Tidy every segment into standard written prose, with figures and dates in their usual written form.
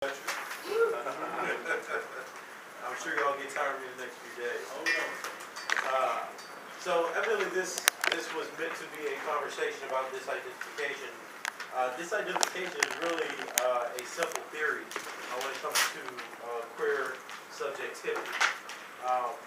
I'm sure y'all get tired of me the next few days. Oh no. So evidently this was meant to be a conversation about disidentification. Disidentification is really a simple theory when it comes to queer subjectivity.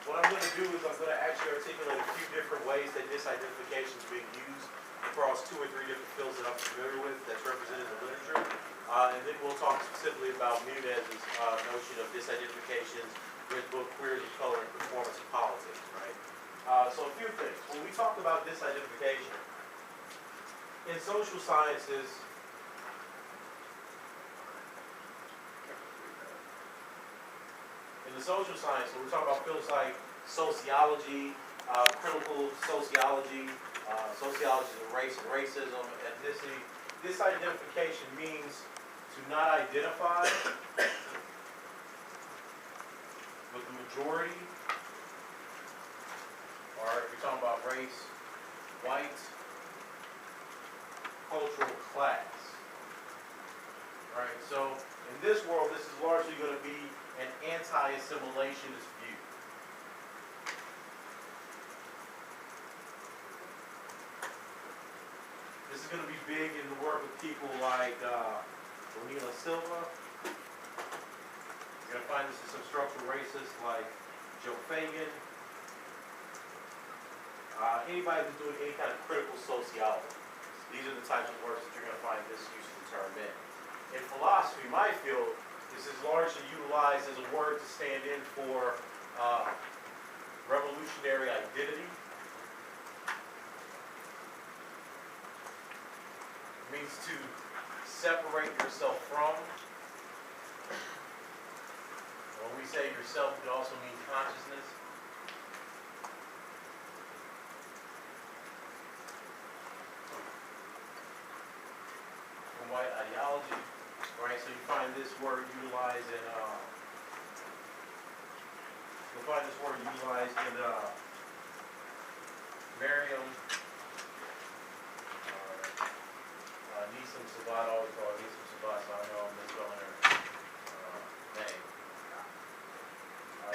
What I'm going to do is I'm going to actually articulate a few different ways that disidentification is being used across 2 or 3 different fields that I'm familiar with that's represented in the literature. And then we'll talk specifically about Uniqueness's notion of disidentifications with both queers of color and performance and politics, right? So a few things. When we talk about disidentification, in social sciences, when we talk about fields like sociology, critical sociology, sociology of race and racism, ethnicity, disidentification means to not identify with the majority, or if you're talking about race, white, cultural class. Right? So in this world, this is largely going to be an anti-assimilationist view. This is going to be big in the work with people like Bonilla Silva. You're going to find this in some structural racists like Joe Fagan. Anybody who's doing any kind of critical sociology. These are the types of works that you're going to find this use of the term in. In philosophy, my field, this is largely utilized as a word to stand in for revolutionary identity. It means to separate yourself from. When we say yourself, it also means consciousness. From white ideology, right? So you find this word utilized in Merriam. Nisam Sabat, always call her Nisam Sabat, so I know I'm misspelling her name.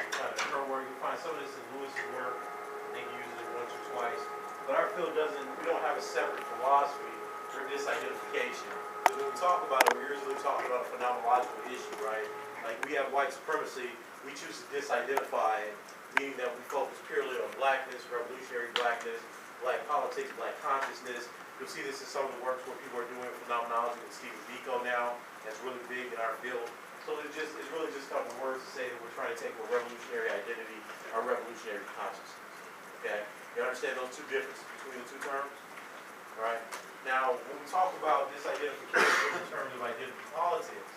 You find her work, you find some of this in Lewis's work. I think he uses it once or twice. But our field we don't have a separate philosophy for disidentification. Because when we talk about it, we're usually talking about a phenomenological issue, right? Like we have white supremacy, we choose to disidentify it, meaning that we focus purely on blackness, revolutionary blackness, black politics, black consciousness. You'll see this in some of the works where people are doing phenomenology with Stephen Biko now. That's really big in our field. So it's really just a couple of words to say that we're trying to take a revolutionary identity, our revolutionary consciousness. Okay? You understand those two differences between the two terms? All right? Now, when we talk about disidentification in terms of identity politics,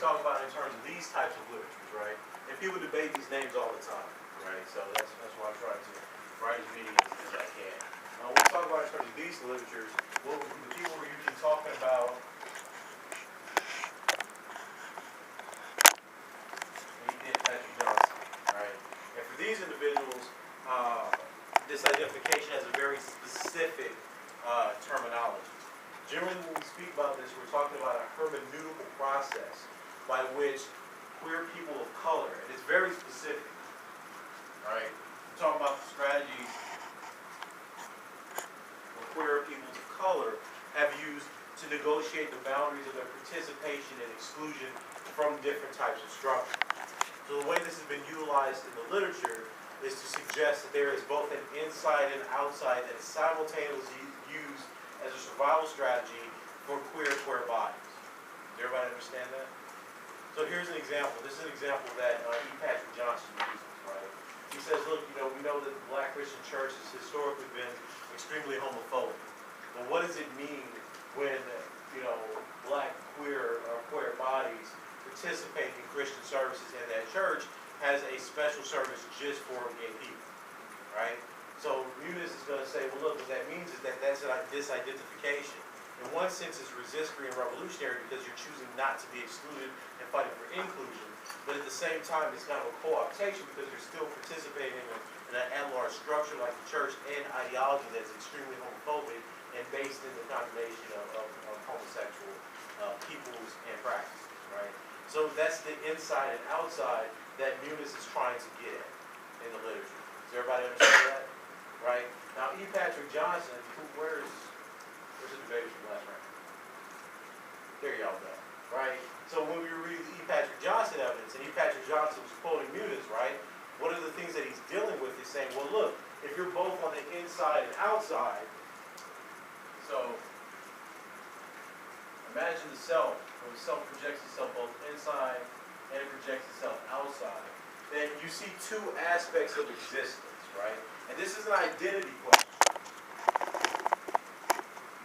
talk about in terms of these types of literatures, right? And people debate these names all the time, right? So that's why I'm trying to write as many as I can. When we talk about in terms of these literatures, the people we're usually talking about, Patrick Johnson, right? And for these individuals, disidentification has a very specific terminology. Generally, when we speak about this, we're talking about a hermeneutical process by which queer people of color, and it's very specific, right? We're talking about the strategies where queer people of color have used to negotiate the boundaries of their participation and exclusion from different types of structures. So the way this has been utilized in the literature is to suggest that there is both an inside and outside that is simultaneously used as a survival strategy for queer bodies. Does everybody understand that? So here's an example. This is an example that Patrick Johnson uses, right? He says, look, we know that the Black Christian Church has historically been extremely homophobic. But what does it mean when, black queer bodies participate in Christian services and that church has a special service just for gay people, right? So Uniqueness is going to say, well, look, what that means is that that's a disidentification. in one sense is resistory and revolutionary because you're choosing not to be excluded and fighting for inclusion. But at the same time, it's kind of a co-optation because you're still participating in an at-large structure like the church and ideology that's extremely homophobic and based in the condemnation of homosexual peoples and practices, right? So that's the inside and outside that Newness is trying to get at in the literature. Does everybody understand that? Right? Now, E. Patrick Johnson, where's the debate from last round? There y'all go, right? So when we read the E. Patrick Johnson evidence, and E. Patrick Johnson was quoting Newness, right? One of the things that he's dealing with is saying, well, look, if you're both on the inside and outside, so imagine the self, where the self projects itself both inside and it projects itself outside, then you see two aspects of existence, right? And this is an identity question.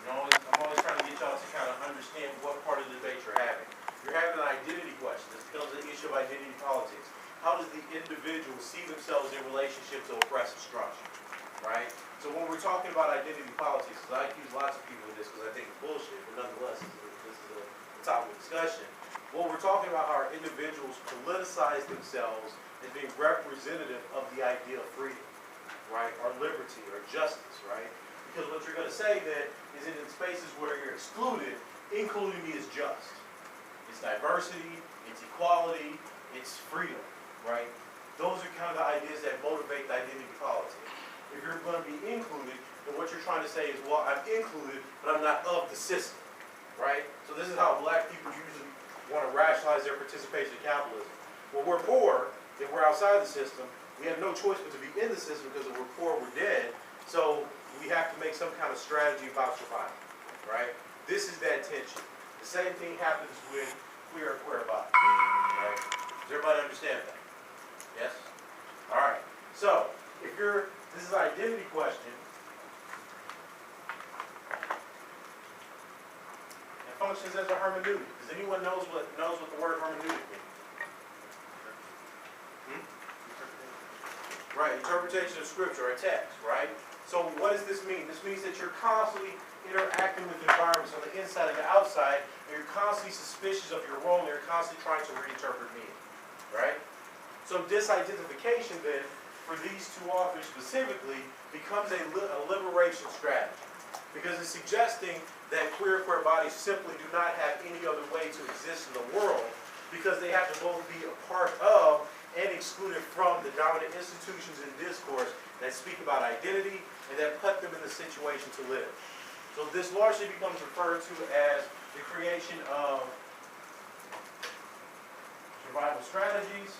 I'm always trying to get y'all to kind of understand what part of the debate you're having. You're having an identity question. This becomes an issue of identity politics. How does the individual see themselves in relationship to oppressive structure, right? So when we're talking about identity politics, because I accuse lots of people of this because I think it's bullshit, but nonetheless, this is a topic of discussion. Well, we're talking about how our individuals politicize themselves as being representative of the idea of freedom, right? Or liberty, or justice, right? Because what you're going to say then is in spaces where you're excluded, including me is just. It's diversity, it's equality, it's freedom, right? Those are kind of the ideas that motivate the identity politics. If you're going to be included, then what you're trying to say is, well, I'm included, but I'm not of the system, right? So this is how black people usually want to rationalize their participation in capitalism. Well, we're poor, if we're outside the system, we have no choice but to be in the system because if we're poor, we're dead. So we have to make some kind of strategy about survival, right? This is that tension. The same thing happens with queer and queer bodies, right? Does everybody understand that? Yes? All right. So if this is an identity question, and functions as a hermeneutic. Does anyone knows what the word hermeneutic means? Right, interpretation of scripture or text, right? So what does this mean? This means that you're constantly interacting with environments on the inside and the outside, and you're constantly suspicious of your role, and you're constantly trying to reinterpret meaning, right? So disidentification then, for these two authors specifically, becomes a liberation strategy. Because it's suggesting that queer bodies simply do not have any other way to exist in the world, because they have to both be a part of and excluded from the dominant institutions and discourse that speak about identity and that put them in the situation to live. So this largely becomes referred to as the creation of survival strategies,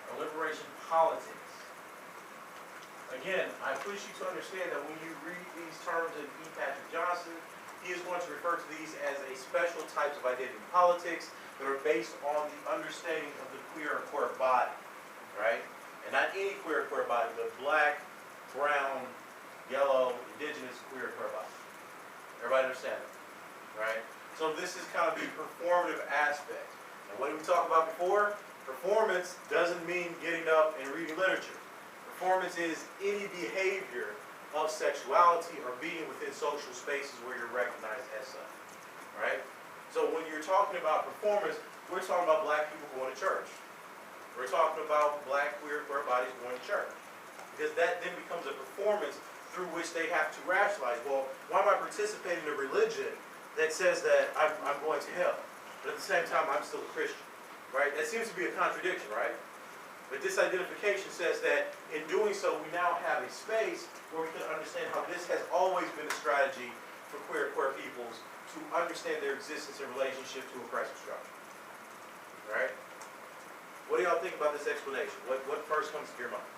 or liberation politics. Again, I push you to understand that when you read these terms in E. Patrick Johnson, he is going to refer to these as a special types of identity politics that are based on the understanding of the queer and queer body, right? And not any queer and queer body, but black, brown, yellow, indigenous queer and queer body. Everybody understand that, right? So this is kind of the performative aspect. And what did we talk about before? Performance doesn't mean getting up and reading literature. Performance is any behavior of sexuality or being within social spaces where you're recognized as such, right? So when you're talking about performance, we're talking about black people going to church. We're talking about black queer bodies going to church. Because that then becomes a performance through which they have to rationalize, well, why am I participating in a religion that says that I'm going to hell, but at the same time I'm still a Christian, right? That seems to be a contradiction, right? But disidentification says that in doing so, we now have a space where we can understand how this has always been a strategy for queer peoples to understand their existence in relationship to oppressive structure. Right? What do y'all think about this explanation? What first comes to your mind?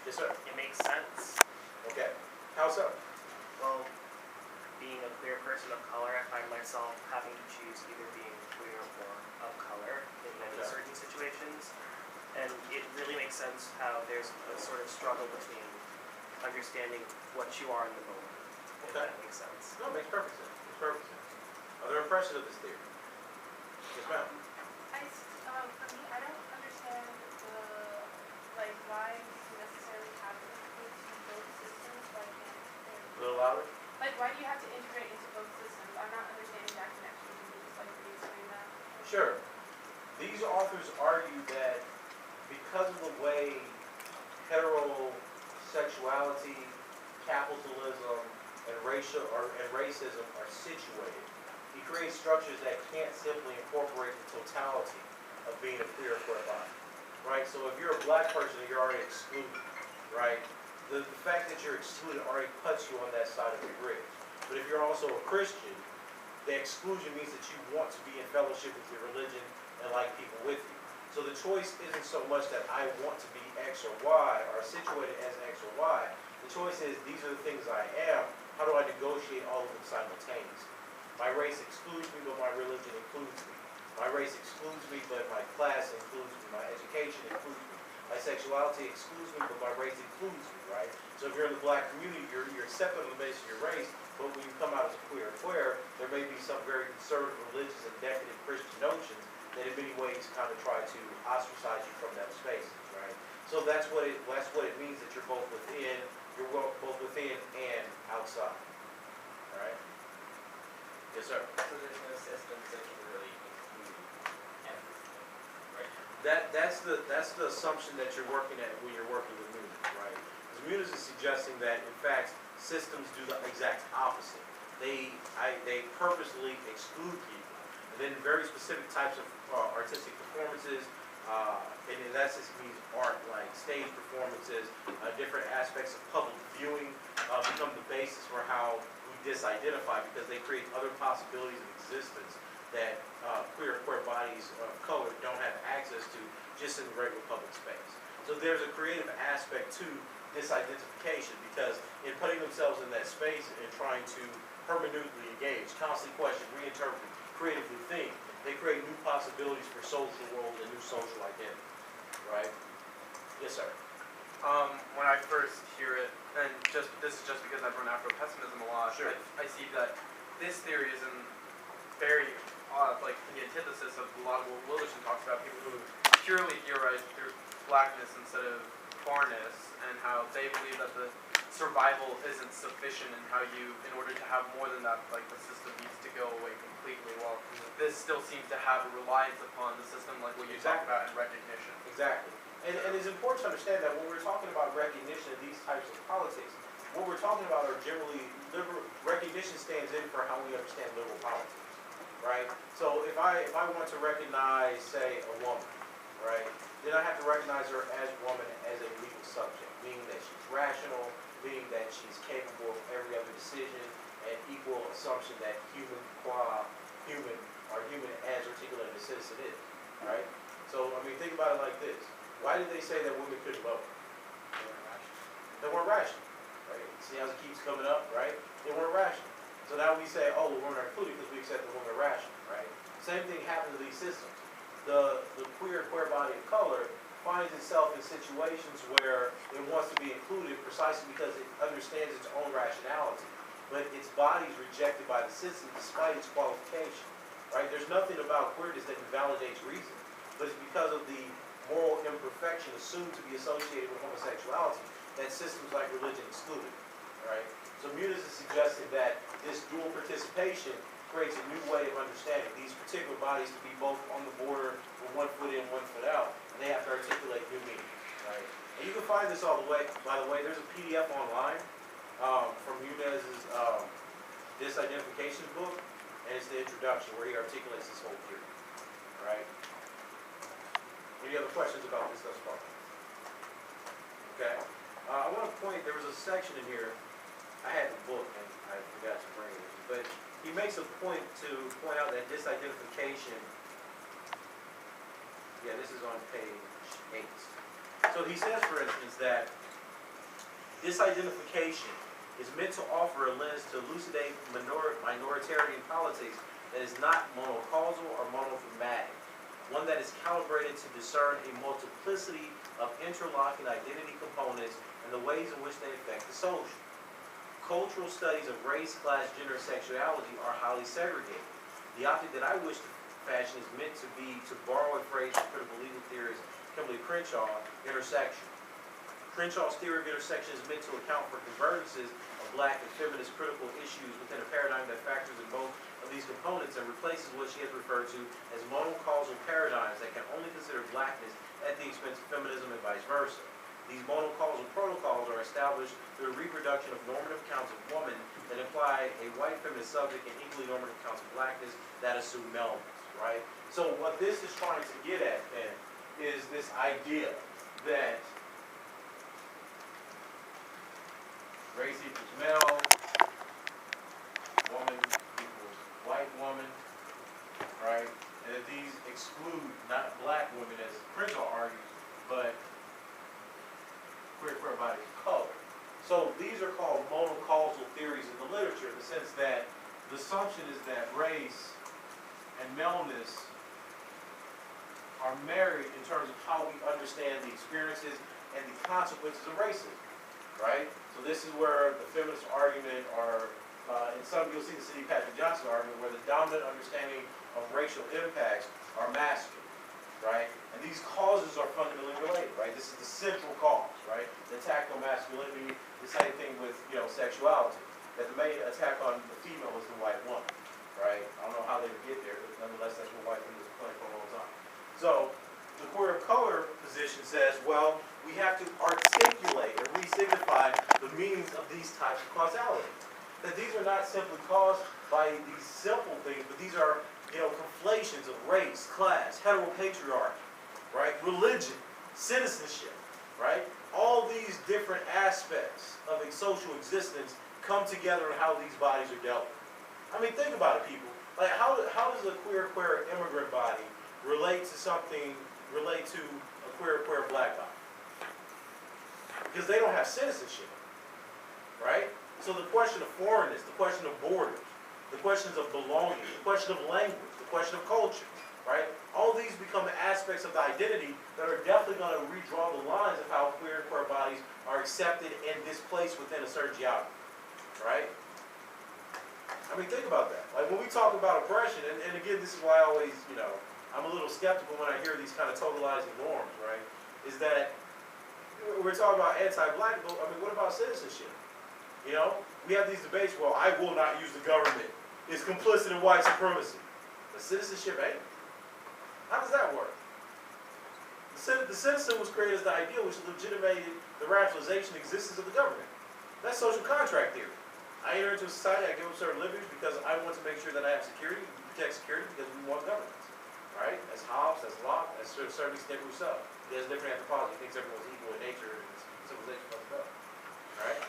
Yes, sir. It makes sense. Okay. How so? Well, being a queer person of color, I find myself having to choose either being queer or of color in many certain situations. And it really makes sense how there's a sort of struggle between understanding what you are in the moment. If that makes sense. No, it makes perfect sense. It makes perfect sense. Are there impressions of this theory? Yes, ma'am. For me, I don't understand why you necessarily have to include both systems, why can't A little louder? why do you have to integrate into both systems? I'm not understanding that connection. Can you just re-explain that? Sure. These authors argue that because of the way heterosexuality, capitalism, and racism are situated, he creates structures that can't simply incorporate the totality of being a queer body, right? So if you're a black person, you're already excluded, right? The fact that you're excluded already puts you on that side of the bridge. But if you're also a Christian, the exclusion means that you want to be in fellowship with your religion and like people with you. So the choice isn't so much that I want to be X or Y or situated as X or Y. The choice is these are the things I am. How do I negotiate all of them simultaneously? My race excludes me, but my religion includes me. My race excludes me, but my class includes me. My education includes me. My sexuality excludes me, but my race includes me, right? So if you're in the black community, you're accepted on the basis of your race, but when you come out as a queer, there may be some very conservative, religious, and decadent Christian notions that in many ways kind of try to ostracize you from that space, right? So that's what it means that you're both within and outside, right? Yes, sir. So there's no systems that can really include everything, right? That's the assumption that you're working at when you're working with Munis, right? Because Munis is suggesting that in fact systems do the exact opposite. They purposely exclude people, and then very specific types of artistic performances, and in essence means art, like stage performances, different aspects of public viewing become the basis for how we disidentify, because they create other possibilities of existence that queer bodies of color don't have access to just in the regular public space. So there's a creative aspect to disidentification, because in putting themselves in that space and trying to hermeneutically engage, constantly question, reinterpret, creatively think, they create new possibilities for social roles and new social identity, right? Yes, sir. When I first hear it, and this is just because I've run Afro-pessimism a lot, Sure. I see that this theory is in very, like the antithesis of a lot of what Wilderson talks about, people who purely theorize through blackness instead of foreignness, and how they believe that the survival isn't sufficient, and how in order to have more than that, like the system needs to go away completely. Well, this still seems to have a reliance upon the system, like what you talk about in recognition. Exactly. And it's important to understand that when we're talking about recognition of these types of politics, what we're talking about are generally recognition stands in for how we understand liberal politics, right? So if I want to recognize, say, a woman, right, then I have to recognize her as a woman as a legal subject, meaning that she's rational, meaning that she's capable of every other decision, and equal assumption that human as articulated a citizen is, right? So, I mean, think about it like this. Why did they say that women couldn't vote? They weren't rational, right? See how it keeps coming up, right? They weren't rational. So now we say, oh, well, women are included because we accept the women are rational, right? Same thing happens to these systems. The queer body of color finds itself in situations where it wants to be included precisely because it understands its own rationality. But its body is rejected by the system despite its qualification, right? There's nothing about queerness that invalidates reason, but it's because of the moral imperfection assumed to be associated with homosexuality that systems like religion excluded, right? So Muniz is suggesting that this dual participation creates a new way of understanding these particular bodies to be both on the border with one foot in, one foot out, and they have to articulate new meaning, right? And you can find this all the way, by the way, there's a PDF online from Muniz's Disidentification book, and it's the introduction where he articulates this whole theory, right? Any other questions about this thus far? Okay. I want to point, there was a section in here, I had the book and I forgot to bring it, but he makes a point to point out that disidentification, yeah, this is on page 8. So he says, for instance, that disidentification is meant to offer a lens to elucidate minoritarian politics that is not monocausal or monothematic, one that is calibrated to discern a multiplicity of interlocking identity components and the ways in which they affect the social. Cultural studies of race, class, gender, and sexuality are highly segregated. The object that I wish to fashion is meant to be, to borrow a phrase from critical legal theorist Kimberly Crenshaw, intersection. Crenshaw's theory of intersection is meant to account for convergences of black and feminist critical issues within a paradigm that factors in both of these components and replaces what she has referred to as monocausal paradigms that can only consider blackness at the expense of feminism and vice versa. These monocausal protocols are established through the reproduction of normative accounts of woman that imply a white feminist subject and equally normative accounts of blackness that assume malenesss, right? So what this is trying to get at then is this idea that race equals male, woman equals white woman, right? And that these exclude not black women, as Crenshaw argues, but queer bodies of color. So these are called monocausal theories in the literature, in the sense that the assumption is that race and maleness are married in terms of how we understand the experiences and the consequences of racism, right? So this is where the feminist argument, or in some you'll see the Sidney Patrick Johnson argument, where the dominant understanding of racial impacts are masculine, right? And these causes are fundamentally related, right? This is the central cause, right? The attack on masculinity, the same thing with, sexuality. That the main attack on the female is the white woman, right? I don't know how they would get there, but nonetheless, that's what white women is playing for a long time. So the queer of color position says, well, we have to articulate and re-signify the meanings of these types of causality. That these are not simply caused by these simple things, but these are, conflations of race, class, heteropatriarchy, right? Religion, citizenship, right? All these different aspects of a social existence come together in how these bodies are dealt with. I mean, think about it, people. Like, how does a queer immigrant body relate to a queer black body? Because they don't have citizenship, right? So the question of foreignness, the question of borders, the questions of belonging, the question of language, the question of culture, right? All these become aspects of the identity that are definitely going to redraw the lines of how queer bodies are accepted and displaced within a certain geography, right? I mean, think about that. Like, when we talk about oppression, and again, this is why I always, I'm a little skeptical when I hear these kind of totalizing norms, right? Is that we're talking about anti-black, but I mean, what about citizenship? We have these debates, well, I will not use the government. It's complicit in white supremacy. But citizenship ain't. How does that work? The citizen was created as the ideal which legitimated the rationalization and existence of the government. That's social contract theory. I enter into a society, I give up certain liberties because I want to make sure that I have security, we protect security because we want governance. Right? That's Hobbes, that's Locke, that's to a certain extent Rousseau. He has different anthropology, he thinks everyone's equal in nature and civilization fucks up. Alright?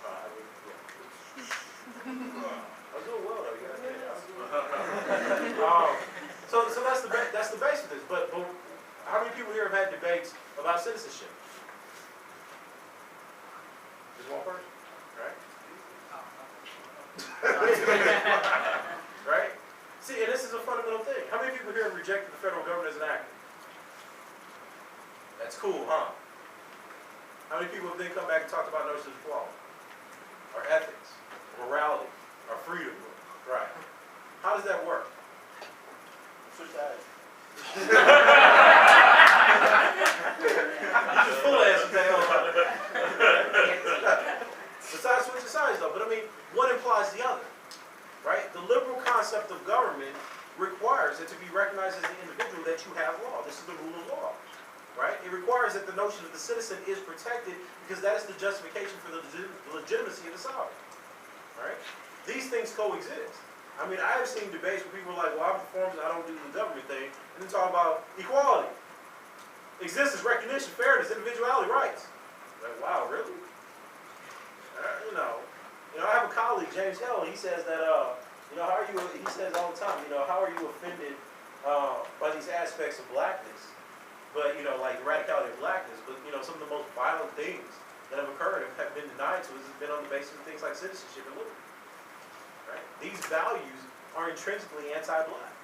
I was doing well though, you guys did. So that's the base of this. But how many people here have had debates about citizenship? Just one person, right? Right? See, and this is a fundamental thing. How many people here have rejected the federal government as an actor? That's cool, huh? How many people have then come back and talked about notions of equality, or ethics, morality, or freedom? Right. How does that work? Switch sides. Just full answer, besides switching sides, though. But I mean, one implies the other, right? The liberal concept of government requires it to be recognized as an individual that you have law. This is the rule of law, right? It requires that the notion of the citizen is protected because that is the justification for the legitimacy of the sovereign, right? These things coexist. I mean, I have seen debates where people are like, well, I'm performing, I don't do the government thing, and then talk about equality, existence, recognition, fairness, individuality, rights. Like, wow, really? I have a colleague, James Hill, he says that, he says all the time, how are you offended by these aspects of blackness? But, like the radicality of blackness, but, some of the most violent things that have occurred and have been denied to us has been on the basis of things like citizenship and liberty. Right? These values are intrinsically anti-black.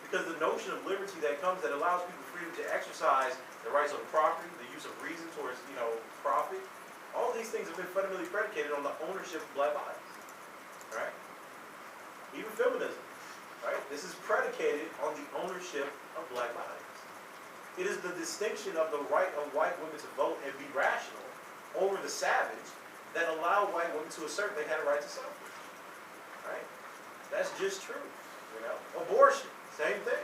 Because the notion of liberty that comes, that allows people freedom to exercise their rights on property, the use of reason towards, profit, all these things have been fundamentally predicated on the ownership of black bodies. Right? Even feminism. right? This is predicated on the ownership of black bodies. It is the distinction of the right of white women to vote and be rational over the savage that allowed white women to assert they had a right to suffrage, right? That's just true, you know? Abortion, same thing.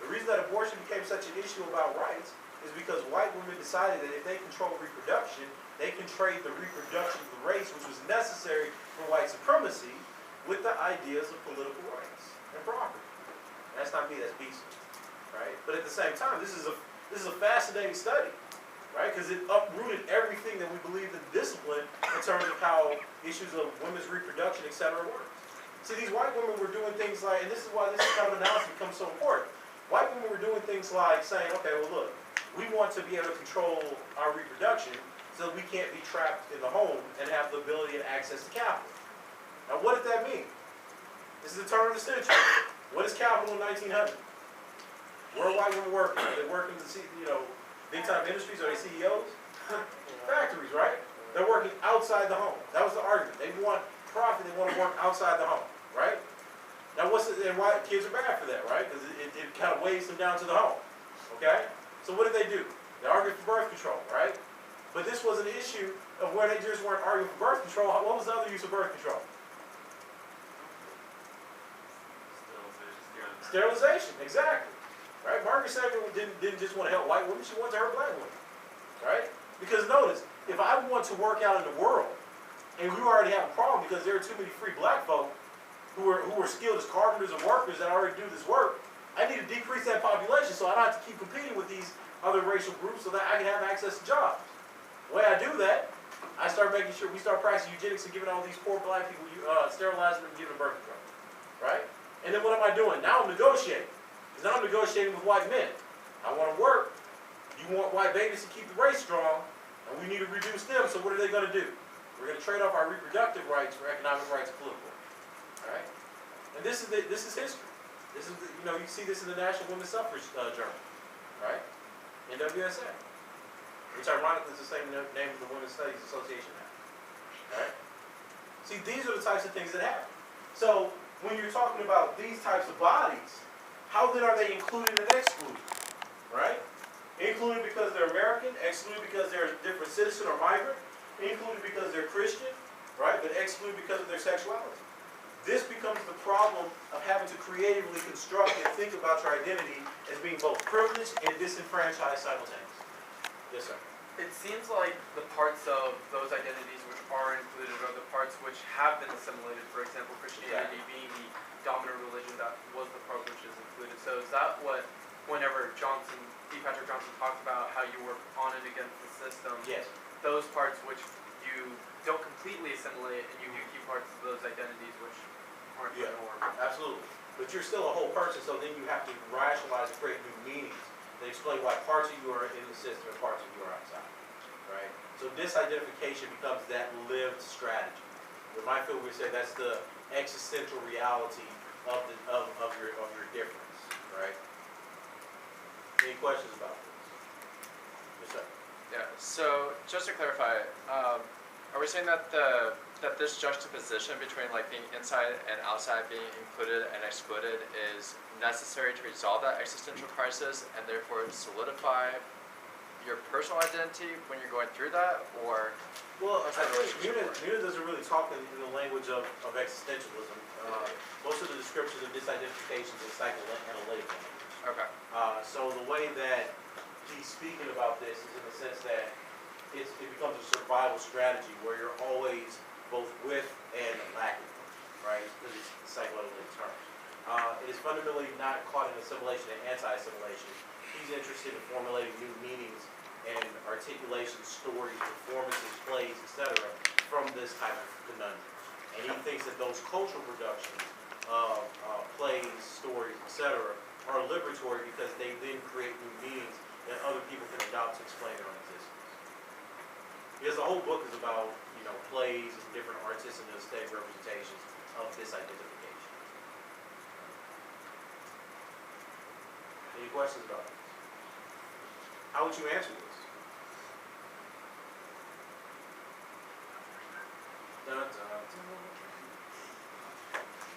The reason that abortion became such an issue about rights is because white women decided that if they control reproduction, they can trade the reproduction of the race, which was necessary for white supremacy, with the ideas of political rights and property. That's not me, that's Beeson, right? But at the same time, this is a fascinating study, right? Because it uprooted everything that we believed in discipline in terms of how issues of women's reproduction, etc. work. See, these white women were doing things like, and this is why this kind of analysis becomes so important. White women were doing things like saying, okay, well look, we want to be able to control our reproduction so that we can't be trapped in the home and have the ability and access to capital. Now what did that mean? This is the turn of the century. What is capital in 1900? Where are white women working? Are they working in big time industries? Are they CEOs? Factories, right? They're working outside the home. That was the argument. They want profit, they want to work outside the home, right? Now and why kids are bad for that, right? Because it kind of weighs them down to the home, okay? So what did they do? They argued for birth control, right? But this was an issue of where they just weren't arguing for birth control. What was the other use of birth control? Sterilization, exactly. Right? Margaret Sanger didn't just want to help white women, she wanted to hurt black women. Right? Because notice, if I want to work out in the world, and we already have a problem because there are too many free black folk who are skilled as carpenters and workers that already do this work, I need to decrease that population so I don't have to keep competing with these other racial groups so that I can have access to jobs. The way I do that, I start making sure we start practicing eugenics and giving all these poor black people, sterilizing them and giving them birth control. Right? And then what am I doing? Now I'm negotiating. Because now I'm negotiating with white men. I want to work. You want white babies to keep the race strong, and we need to reduce them, so what are they going to do? We're going to trade off our reproductive rights for economic rights and political. All right? And this is history. This is, you see this in the National Women's Suffrage Journal, right? NWSA, which ironically is the same name of the Women's Studies Association now, right? See, these are the types of things that happen. So, when you're talking about these types of bodies, how then are they included and excluded, right? Included because they're American, excluded because they're a different citizen or migrant, included because they're Christian, right? But excluded because of their sexuality. This becomes the problem of having to creatively construct and think about your identity as being both privileged and disenfranchised simultaneously. Yes, sir. It seems like the parts of those identities which are included are the parts which have been assimilated. For example, Christianity being the dominant religion, that was the part which is included. So is that what, whenever D. Patrick Johnson talked about how you were on and against the system, yes, those parts which you don't completely assimilate and you do keep parts of those identities which aren't going to work? Absolutely. But you're still a whole person, so then you have to rationalize and create new meanings that explain why parts of you are in the system and parts of you are outside. Right? So disidentification becomes that lived strategy. In my field, we say that's the existential reality of your difference. Right? Any questions about this? Yes, sir. Yeah. So just to clarify, are we saying that that this juxtaposition between like being inside and outside, being included and excluded, is necessary to resolve that existential crisis and therefore solidify your personal identity when you're going through that, or? Well, I think Newton doesn't really talk in the language of existentialism. Most of the descriptions of disidentification is psychoanalytic language. Okay. So the way that he's speaking about this is in the sense that it becomes a survival strategy where you're always both with and lacking, right? Because it's psychoanalytic terms. It is fundamentally not caught in assimilation and anti-assimilation. He's interested in formulating new meanings and articulation, stories, performances, plays, etc. from this type of conundrum. And he thinks that those cultural productions, plays, stories, etc., are liberatory because they then create new meanings that other people can adopt to explain their own existence. Because the whole book is about, plays and different artistic and aesthetic representations of disidentification. Any questions about this? How would you answer this?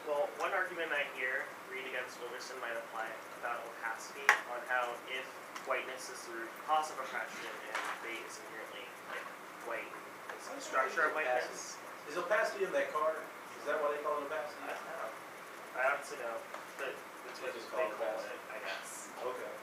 Well, one argument I hear reading Wilderson might apply about opacity on how if whiteness is the root cause of oppression and debate is inherently like white, it's the structure of whiteness. Is opacity in that card? Is that why they call it opacity? I don't know. I honestly don't, but it's what They just they call it call opacity. it, I guess. Okay.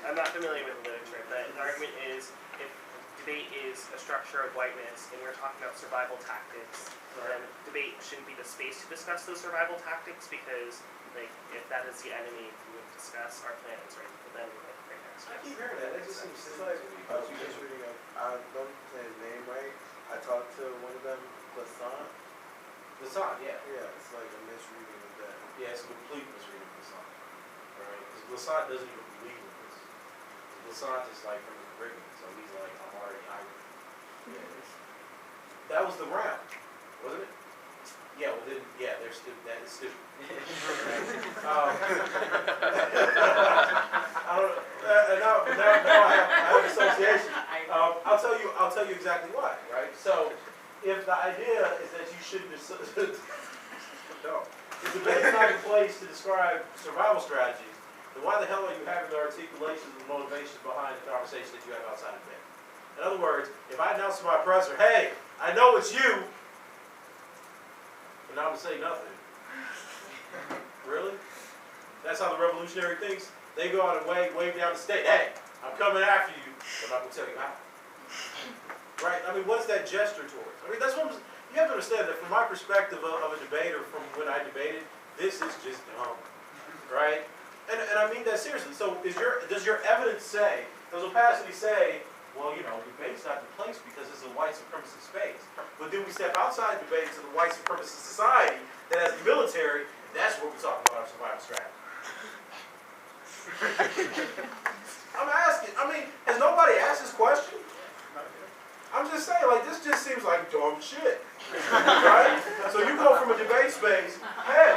I'm not familiar with the literature, but the argument is if debate is a structure of whiteness and we're talking about survival tactics, then debate shouldn't be the space to discuss those survival tactics because, like, if that is the enemy we would discuss our plans, right? But then, like, right next I keep hearing that. That just seems It's silly. like, I was just reading up, I don't say his name right. I talked to one of them, Lassant. The sign, yeah. Yeah, it's like a misreading of that. Yeah, it's a complete misreading of Lassant. Right? Because Lassant doesn't even believe in this. Lassant is like from the Caribbean, so he's like, I'm already Irish. Yeah. That was the round, wasn't it? Yeah, well then, yeah, they're stupid. That is stupid. I don't know. Now I have association. I'll tell you exactly why, right? So, if the idea is that you shouldn't no. If debate is not a place to describe survival strategies, then why the hell are you having the articulations and motivations behind the conversation that you have outside of debate? In other words, if I announce to my oppressor, hey, I know it's you, but now I'm to say nothing. Really? That's how the revolutionary thinks. They go out and wave down the state. Hey, I'm coming after you, but I'm not going to tell you how. Right? I mean, what is that gesture towards? I mean, that's what you have to understand that from my perspective of a debater, from when I debated, this is just dumb. Right? And I mean that seriously. So does your evidence say, does opacity say, well, you know, debate's not the place because it's a white supremacist space. But then we step outside debate to the white supremacist society that has the military, and that's where we're talking about our survival strategy. I'm asking, I mean, has nobody asked this question? I'm just saying, like, this just seems like dumb shit. Right? So you go from a debate space, hey,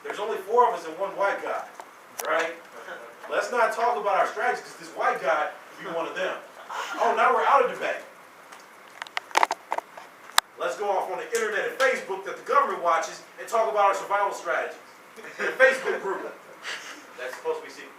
there's only 4 of us and 1 white guy. Right? Let's not talk about our strategies because this white guy be one of them. Oh, now we're out of debate. Let's go off on the internet and Facebook that the government watches and talk about our survival strategies. In a Facebook group. That's supposed to be secret.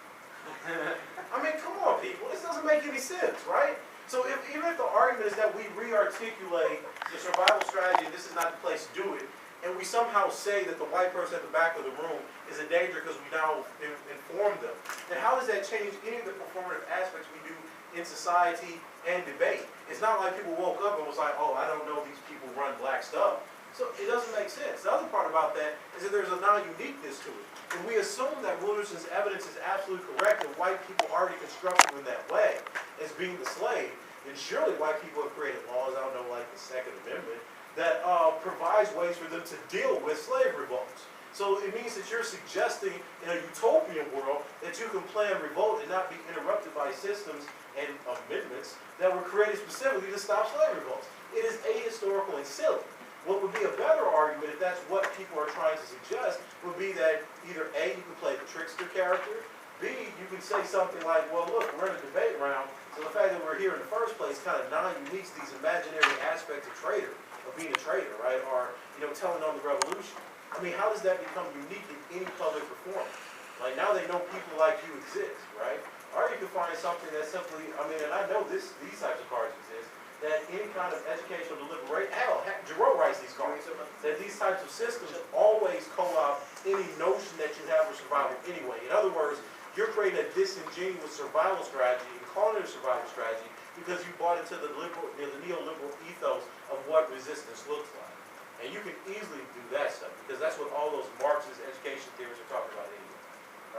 I mean, come on, people. This doesn't make any sense, right? So even if the argument is that we re-articulate the survival strategy and this is not the place to do it, and we somehow say that the white person at the back of the room is a danger because we now inform them, then how does that change any of the performative aspects we do in society and debate? It's not like people woke up and was like, oh, I don't know these people run black stuff. So it doesn't make sense. The other part about that is that there's a non-uniqueness to it. If we assume that Wilderson's evidence is absolutely correct and white people already constructed in that way as being the slave, then surely white people have created laws, I don't know, like the Second Amendment, that provides ways for them to deal with slave revolts. So it means that you're suggesting in a utopian world that you can plan revolt and not be interrupted by systems and amendments that were created specifically to stop slave revolts. It is ahistorical and silly. What would be a better argument, if that's what people are trying to suggest, would be that either A, you can play the trickster character, B, you can say something like, well, look, we're in a debate round, so the fact that we're here in the first place kind of non-uniques these imaginary aspects of traitor, of being a traitor, right, or, you know, telling on the revolution. I mean, how does that become unique in any public performance? Like, now they know people like you exist, right? Or you can find something that simply, I mean, and I know these types of cards exist, that any kind of educational deliberation, hell, Jerome writes these cards, that these types of systems always co-opt any notion that you have of survival anyway. In other words, you're creating a disingenuous survival strategy and calling it a survival strategy because you bought into the neoliberal ethos of what resistance looks like. And you can easily do that stuff because that's what all those Marxist education theorists are talking about anyway,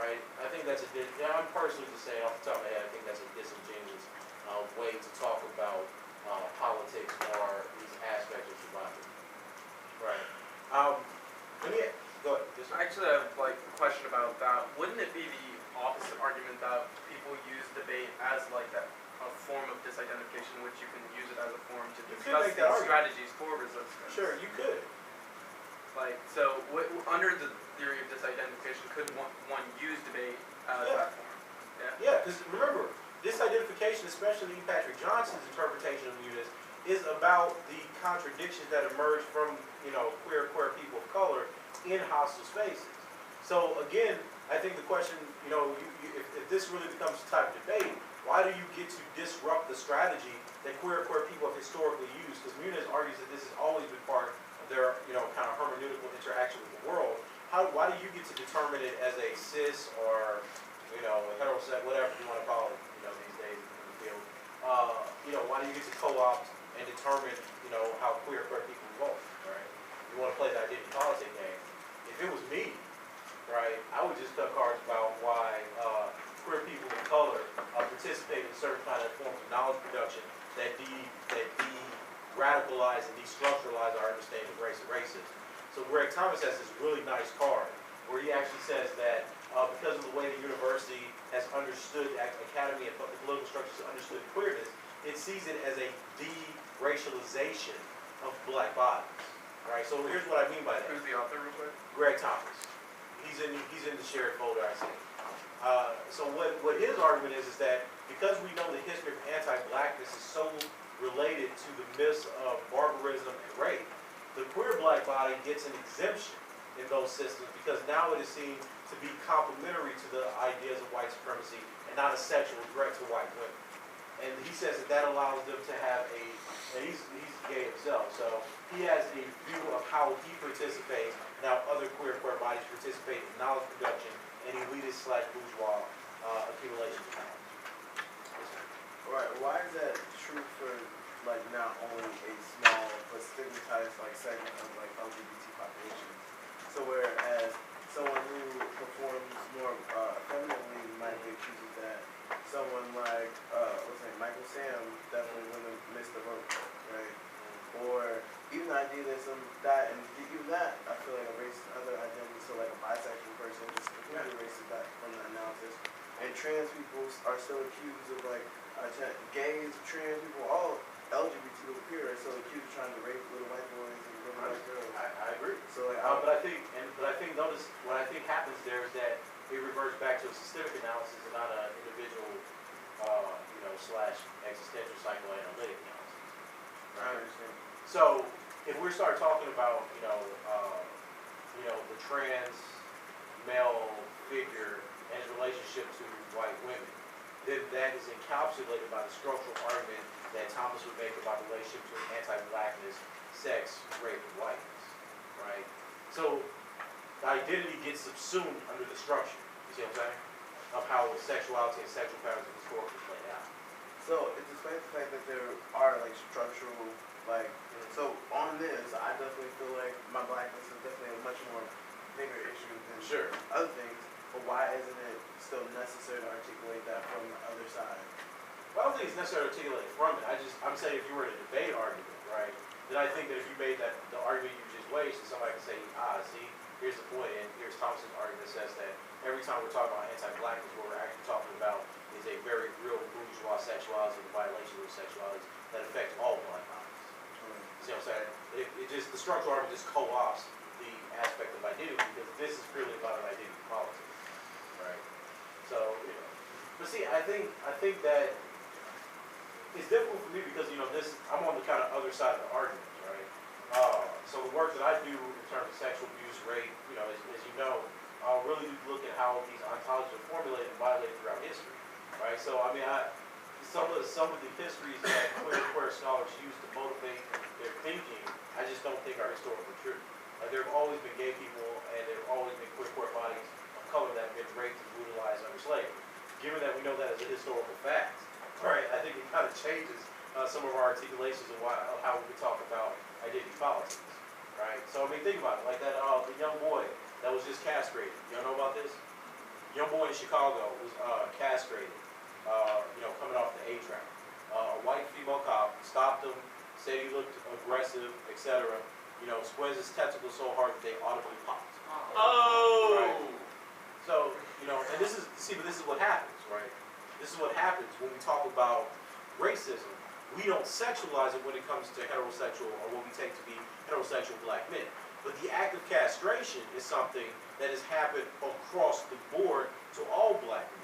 right? I think that's I'm personally just saying off the top of my head, I think that's a disingenuous way to talk about politics or these aspects of survival. Right. Let me go ahead. I actually have like a question about that. Wouldn't it be the opposite argument that people use debate as like a form of disidentification, which you can use it as a form to discuss these strategies for resistance? Sure, you could. Like, so under the theory of disidentification, could one use debate as that form? Yeah, because remember, disidentification, especially Patrick Johnson's interpretation of units, is about the contradictions that emerge from, you know, queer people of color in hostile spaces. So again, I think the question, if this really becomes a type of debate, why do you get to disrupt the strategy that queer people have historically used? Because Muniz argues that this has always been part of their, kind of hermeneutical interaction with the world. Why do you get to determine it as a cis or, heterosexual, whatever you want to call it, these days in the field? Why do you get to co-opt and determine, how queer people vote, right? You want to play the identity politic game. If it was me, right, I would just cut cards about why queer people of color participate in certain kind of forms of knowledge production that de-radicalize and destructuralize our understanding of race and racism. So Greg Thomas has this really nice card where he actually says that because of the way the university has understood, academy and political structures have understood queerness, it sees it as a de-racialization of black bodies. Right? So here's what I mean by that. Who's the author, real quick? Greg Thomas. He's in the shared folder I see. So what his argument is that because we know the history of anti-blackness is so related to the myths of barbarism and rape, the queer black body gets an exemption in those systems because now it is seen to be complementary to the ideas of white supremacy and not a sexual threat to white women. And he says that allows them to have and he's gay himself, so he has a view of how he participates and how other queer bodies participate in knowledge production and elitist/bourgeois accumulation of knowledge. Right. Why is that true for like not only a small but stigmatized segment of LGBT population? So whereas someone who performs more femininely might be accused of that, someone like Michael Sam definitely wouldn't miss the boat, right? Or even the idea that even that I feel like a racist other identity, so like a bisexual person just completely erases that from the analysis. And trans people are still accused of gays, trans people, all LGBT people period, are still accused of trying to rape little white boys and little white girls. I agree. So but I think notice what I think happens there is that it reverts back to a systemic analysis and not an individual / existential psychoanalytic analysis. I understand. So if we start talking about the trans male figure and his relationship to white women, then that is encapsulated by the structural argument that Thomas would make about the relationship between anti-blackness, sex, rape, and whiteness, right? So the identity gets subsumed under the structure, you see what I'm saying, of how sexuality and sexual patterns of historically played out. So despite the fact that there are structural so on this, I definitely feel like my blackness is definitely a much more bigger issue than other things. But why isn't it still necessary to articulate that from the other side? Well, I don't think it's necessary to articulate it from it. I'm saying if you were in a debate argument, right, then I think that if you made the argument you just wasted, somebody could say, see, here's the point, and here's Thomas's argument that says that every time we're talking about anti-blackness, what we're actually talking about is a very real bourgeois sexuality and violation of sexuality that affects all black bodies. You see what I'm saying? The structural argument just co-opts the aspect of identity because this is purely about an identity politics, right? So, but see, I think that it's difficult for me because, I'm on the kind of other side of the argument, right? So the work that I do in terms of sexual abuse, rape, as you know, I'll really look at how these ontologies are formulated and violated throughout history, right? So, some of the histories that queer scholars use to motivate their thinking, I just don't think are historically true. There have always been gay people and there have always been queer bodies of color that have been raped and brutalized under slavery. Given that we know that as a historical fact, right, I think it kind of changes some of our articulations of how we can talk about identity politics, right? So think about it, like that the young boy that was just castrated. Y'all know about this? Young boy in Chicago was castrated. Coming off the A-track. A white female cop stopped him, said he looked aggressive, etc. Squeezed his testicles so hard that they audibly popped. Oh! Right? So, and this is what happens, right? This is what happens when we talk about racism. We don't sexualize it when it comes to heterosexual or what we take to be heterosexual black men. But the act of castration is something that has happened across the board to all black men.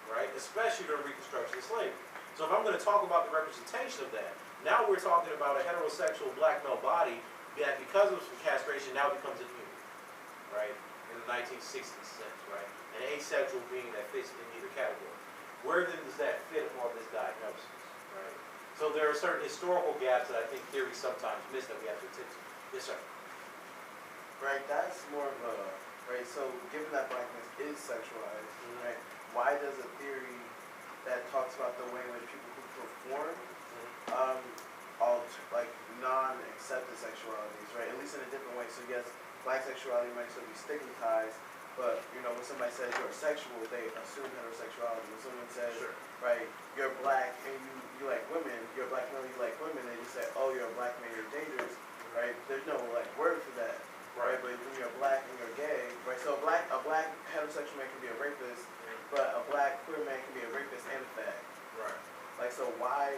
Right? Especially during Reconstruction and slavery. So if I'm going to talk about the representation of that, now we're talking about a heterosexual black male body that because of castration now becomes immune. Right? the 1960s sense, right? And asexual being that fits in either category. Where then does that fit upon this diagnosis, right? So there are certain historical gaps that I think theory sometimes miss that we have to attend to. Yes, sir. Right, that's more of a, right, so given that blackness is sexualized, right, why does a theory that talks about the way in which people who perform, like non-accepted sexualities, right, at least in a different way, so yes, black sexuality might still be stigmatized, but, you know, when somebody says you're sexual, they assume heterosexuality. When someone says, Sure. right, you're black and you like women, you're a black male, you like women, they just say, oh, you're a black man, you're dangerous, right, there's no, like, word for that. Right, but when you're black and you're gay, right? So a black heterosexual man can be a rapist, but a black queer man can be a rapist and a fag. Right. Like, so why?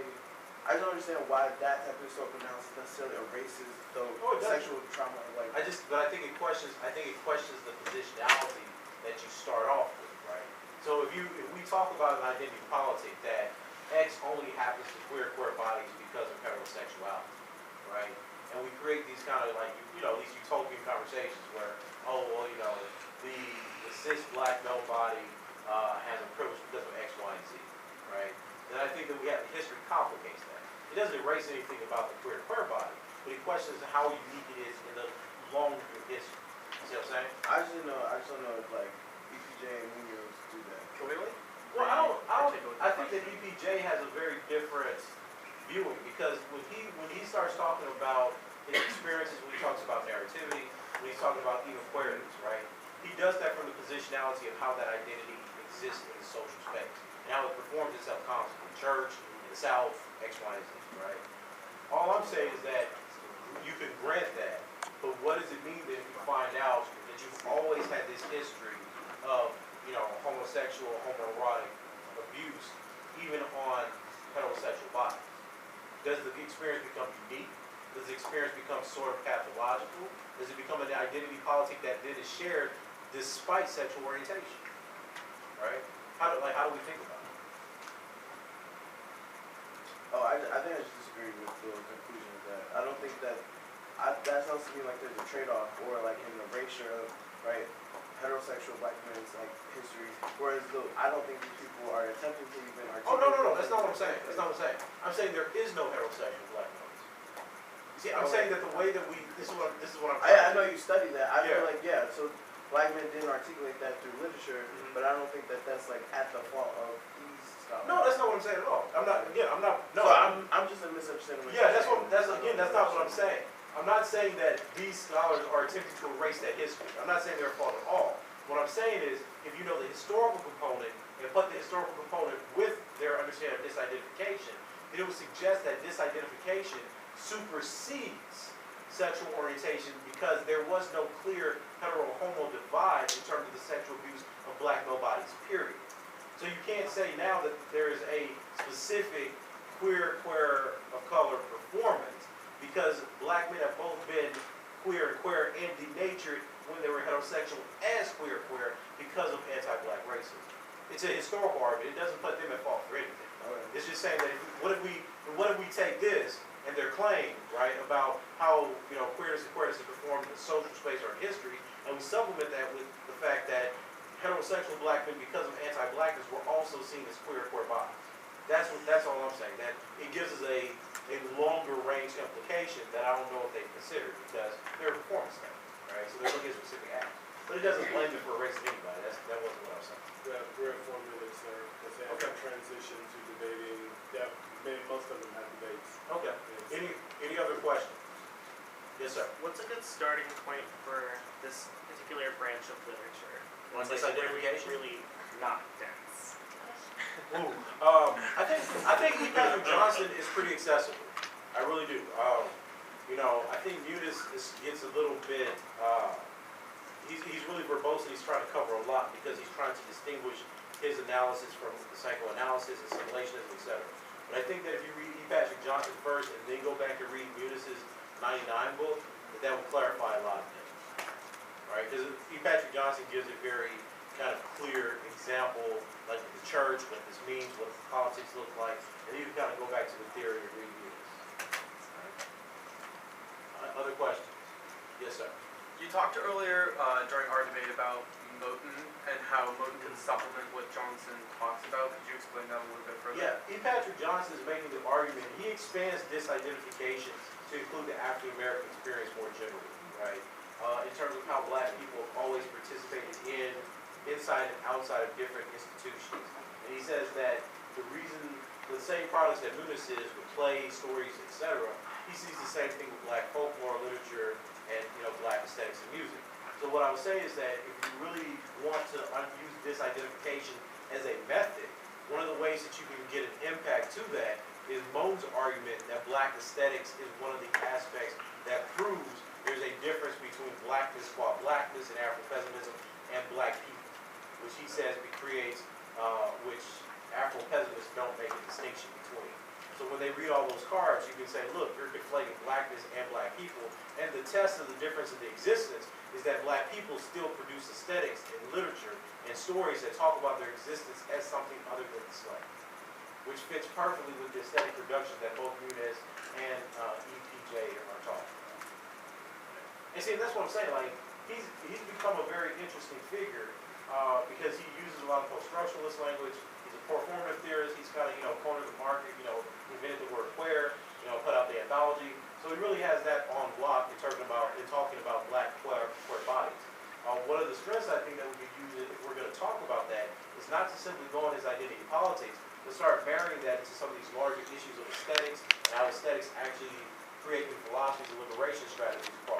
I don't understand why that type of historical analysis necessarily erases the sexual trauma. Like, but I think it questions the positionality that you start off with, right? So if we talk about an identity politic that X only happens to queer bodies because of heterosexuality, right? And we create these kind of like, these utopian conversations where, oh, well, the cis black male body has a privilege because of X, Y, and Z, right? Then I think that history complicates that. It doesn't erase anything about the queer body, but it questions how unique it is in the long history. You see what I'm saying? I just don't know if like EPJ and Munoz do that. Really? Well, I think that EPJ has a very different viewing because when he starts talking about his experiences, when he talks about narrativity, when he's talking about even queerness, right? He does that from the positionality of how that identity exists in the social space and how it performs itself constantly, church, in the South, X, Y, and Z, right? All I'm saying is that you can grant that, but what does it mean then if you find out that you've always had this history of, homosexual, homoerotic abuse, even on heterosexual bodies? Does the experience become unique? Does the experience become sort of pathological? Does it become an identity politic that then is shared despite sexual orientation? Right? How do we think about it? Oh, I think I just disagree with the conclusion of that. I don't think that that sounds to me like there's a trade-off or like an erasure of, right, heterosexual black men's like history. Whereas I don't think these people are attempting to even articulate. Oh, no, that's not what I'm saying. That's not what I'm saying. I'm saying there is no heterosexual black men. See, I'm saying that the way that this is what I'm I know you study that. I Yeah. feel like, so black men didn't articulate that through literature, but I don't think that that's like at the fault of these scholars. No, that's not what I'm saying at all. I'm not. No, So I'm just a misunderstanding. Yeah, that's not what I'm saying. I'm not saying that these scholars are attempting to erase that history. I'm not saying they're at fault at all. What I'm saying is, if you know the historical component and put the historical component with their understanding of disidentification, then it would suggest that disidentification supersedes sexual orientation because there was no clear hetero-homo divide in terms of the sexual abuse of black male bodies, period. So you can't say now that there is a specific queer of color performance because black men have both been queer and denatured when they were heterosexual as queer because of anti-black racism. It's a historical argument. It doesn't put them at fault for anything. It's just saying that what if we take this and their claim, right, about how queerness is performed in the social space or in history, and we supplement that with the fact that heterosexual black men, because of anti-blackness, were also seen as queer bodies. That's all I'm saying. That it gives us a longer range implication that I don't know if they consider because they're performance things, right? So they're looking at specific acts, but it doesn't blame them for erasing anybody. That wasn't what I was saying. We're at 4 minutes, sir, because they have to transition to debating. Most of them have debates. Okay. Yes. Any other questions? Yes, sir. What's a good starting point for this particular branch of literature? On disidentification? Really not dense. Ooh, I think E. Patrick Johnson is pretty accessible. I really do. I think Munis gets a little bit. He's really verbose and he's trying to cover a lot because he's trying to distinguish his analysis from the psychoanalysis, assimilationism, etc. But I think that if you read E. Patrick Johnson first and then go back and read Munis's 99 book, that will clarify a lot of things. Right? Because E. Patrick Johnson gives a very kind of clear example, like the church, what this means, what politics look like, and you can kind of go back to the theory and read Munis. Right? Other questions? Yes, sir. you talked earlier during our debate about Moten and how Moten can supplement what Johnson talks about. Could you explain that a little bit further? Yeah, E. Patrick Johnson is making the argument, he expands disidentifications to include the African American experience more generally, right? In terms of how black people have always participated inside and outside of different institutions. And he says that the reason, the same products that Nunes is with plays, stories, etc., he sees the same thing with black folklore, literature, and black aesthetics and music. So what I would say is that if you really want to use disidentification as a method, one of the ways that you can get an impact to that is Moten's argument that black aesthetics is one of the aspects that proves there's a difference between blackness, qua blackness, and Afro-pessimism, and black people, which he says creates, which Afro-pessimists don't make a distinction between. So when they read all those cards, you can say, look, you're conflating blackness and black people, and the test of the difference in the existence is that black people still produce aesthetics and literature and stories that talk about their existence as something other than the slave, which fits perfectly with the aesthetic production that both Nunes and EPJ are talking about. And see, that's what I'm saying, like, he's become a very interesting figure because he uses a lot of post-structuralist language. He's a performative theorist. He's kind of, cornered the market, invented the word queer, put out the anthology. So he really has that on block in talking about black queer bodies. One of the strengths I think that we could use if we're going to talk about that is not to simply go on his identity politics, but start marrying that into some of these larger issues of aesthetics and how aesthetics actually create new philosophies and liberation strategies across